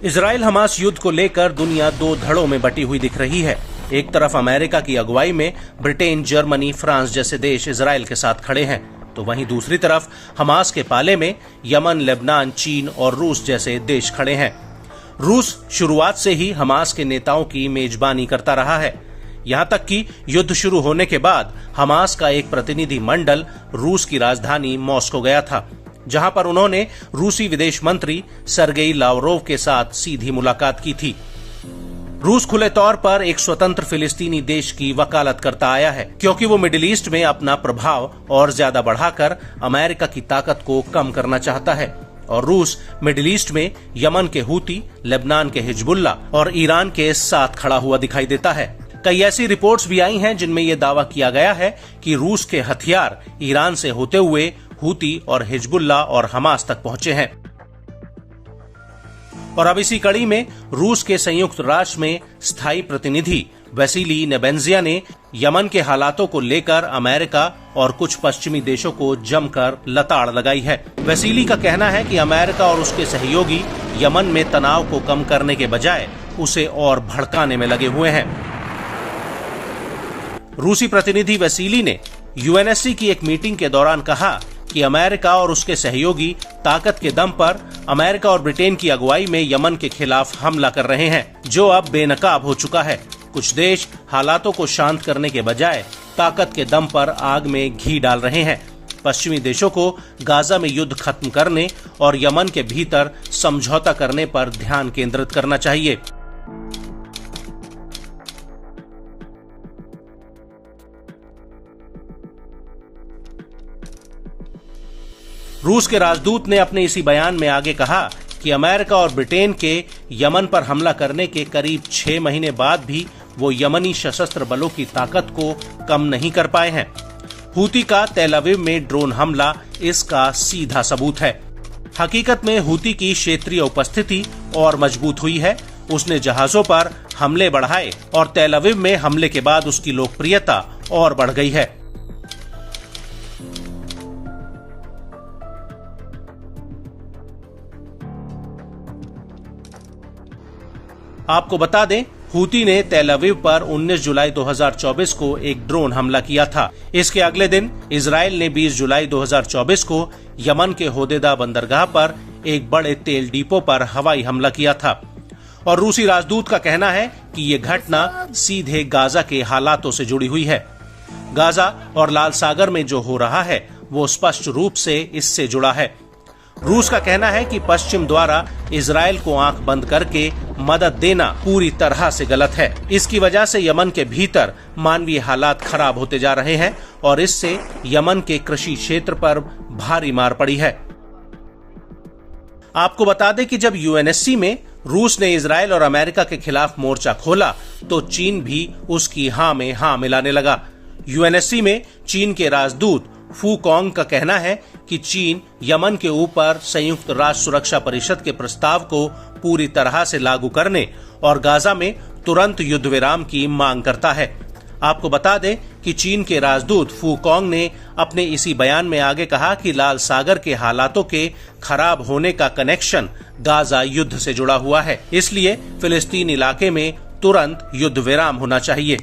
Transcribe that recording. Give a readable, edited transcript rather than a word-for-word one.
Israel Hamas युद्ध को लेकर दुनिया दो धड़ों में बटी हुई दिख रही है। एक तरफ अमेरिका की अगुवाई में ब्रिटेन, जर्मनी, फ्रांस जैसे देश इजराइल के साथ खड़े हैं, तो वहीं दूसरी तरफ हमास के पाले में यमन, लेबनान, चीन और रूस जैसे देश खड़े हैं। रूस शुरुआत से ही हमास के नेताओं की मेजबानी करता रहा है। यहां तक कि युद्ध शुरू होने के बाद हमास का एक प्रतिनिधि मंडल रूस की राजधानी मॉस्को गया था, जहां पर उन्होंने रूसी विदेश मंत्री सरगेई लावरोव के साथ सीधी मुलाकात की थी। रूस खुले तौर पर एक स्वतंत्र फिलिस्तीनी देश की वकालत करता आया है, क्योंकि वो मिडिल ईस्ट में अपना प्रभाव और ज्यादा बढ़ाकर अमेरिका की ताकत को कम करना चाहता है। और रूस मिडिल ईस्ट में यमन के हूती, लेबनान के हिजबुल्ला और ईरान के साथ खड़ा हुआ दिखाई देता है। कई ऐसी रिपोर्ट्स भी आई हैं जिनमें यह दावा किया गया है कि रूस के हथियार ईरान से होते हुए हूती और हिजबुल्ला और हमास तक पहुंचे हैं। और अब इसी कड़ी में रूस के संयुक्त राष्ट्र में स्थायी प्रतिनिधि वैसिली नेबेंजिया ने यमन के हालातों को लेकर अमेरिका और कुछ पश्चिमी देशों को जमकर लताड़ लगाई है। वैसिली का कहना है कि अमेरिका और उसके सहयोगी यमन में तनाव को कम करने के बजाय उसे और भड़काने में लगे हुए हैं। रूसी प्रतिनिधि वैसिली ने यूएनएससी की एक मीटिंग के दौरान कहा कि अमेरिका और उसके सहयोगी ताकत के दम पर अमेरिका और ब्रिटेन की अगुवाई में यमन के खिलाफ हमला कर रहे हैं, जो अब बेनकाब हो चुका है। कुछ देश हालातों को शांत करने के बजाय ताकत के दम पर आग में घी डाल रहे हैं। पश्चिमी देशों को गाजा में युद्ध खत्म करने और यमन के भीतर समझौता करने पर ध्यान केंद्रित करना चाहिए। रूस के राजदूत ने अपने इसी बयान में आगे कहा कि अमेरिका और ब्रिटेन के यमन पर हमला करने के करीब 6 महीने बाद भी वो यमनी सशस्त्र बलों की ताकत को कम नहीं कर पाए हैं। हूती का तेल अवीव में ड्रोन हमला इसका सीधा सबूत है। हकीकत में हूती की क्षेत्रीय उपस्थिति और मजबूत हुई है। उसने जहाजों पर हमले बढ़ाए और तेल अवीव में हमले के बाद उसकी लोकप्रियता और बढ़ गई है। आपको बता दें, हूती ने तेल अवीव पर 19 जुलाई 2024 को एक ड्रोन हमला किया था। इसके अगले दिन इजराइल ने 20 जुलाई 2024 को यमन के होदेदा बंदरगाह पर एक बड़े तेल डिपो पर हवाई हमला किया था। और रूसी राजदूत का कहना है कि ये घटना सीधे गाजा के हालातों से जुड़ी हुई है। गाजा और लाल सागर में जो हो रहा है वो स्पष्ट रूप से इससे जुड़ा है। रूस का कहना है कि पश्चिम द्वारा इजराइल को आंख बंद करके मदद देना पूरी तरह से गलत है। इसकी वजह से यमन के भीतर मानवीय हालात खराब होते जा रहे हैं और इससे यमन के कृषि क्षेत्र पर भारी मार पड़ी है। आपको बता दें कि जब यूएनएससी में रूस ने इजराइल और अमेरिका के खिलाफ मोर्चा खोला तो चीन भी उसकी हां में हां मिलाने लगा। यूएनएससी में चीन के राजदूत फू कॉन्ग का कहना है कि चीन यमन के ऊपर संयुक्त राष्ट्र सुरक्षा परिषद के प्रस्ताव को पूरी तरह से लागू करने और गाजा में तुरंत युद्ध विराम की मांग करता है। आपको बता दें कि चीन के राजदूत फू कॉन्ग ने अपने इसी बयान में आगे कहा कि लाल सागर के हालातों के खराब होने का कनेक्शन गाजा युद्ध से जुड़ा हुआ है, इसलिए फिलिस्तीन इलाके में तुरंत युद्ध विराम होना चाहिए।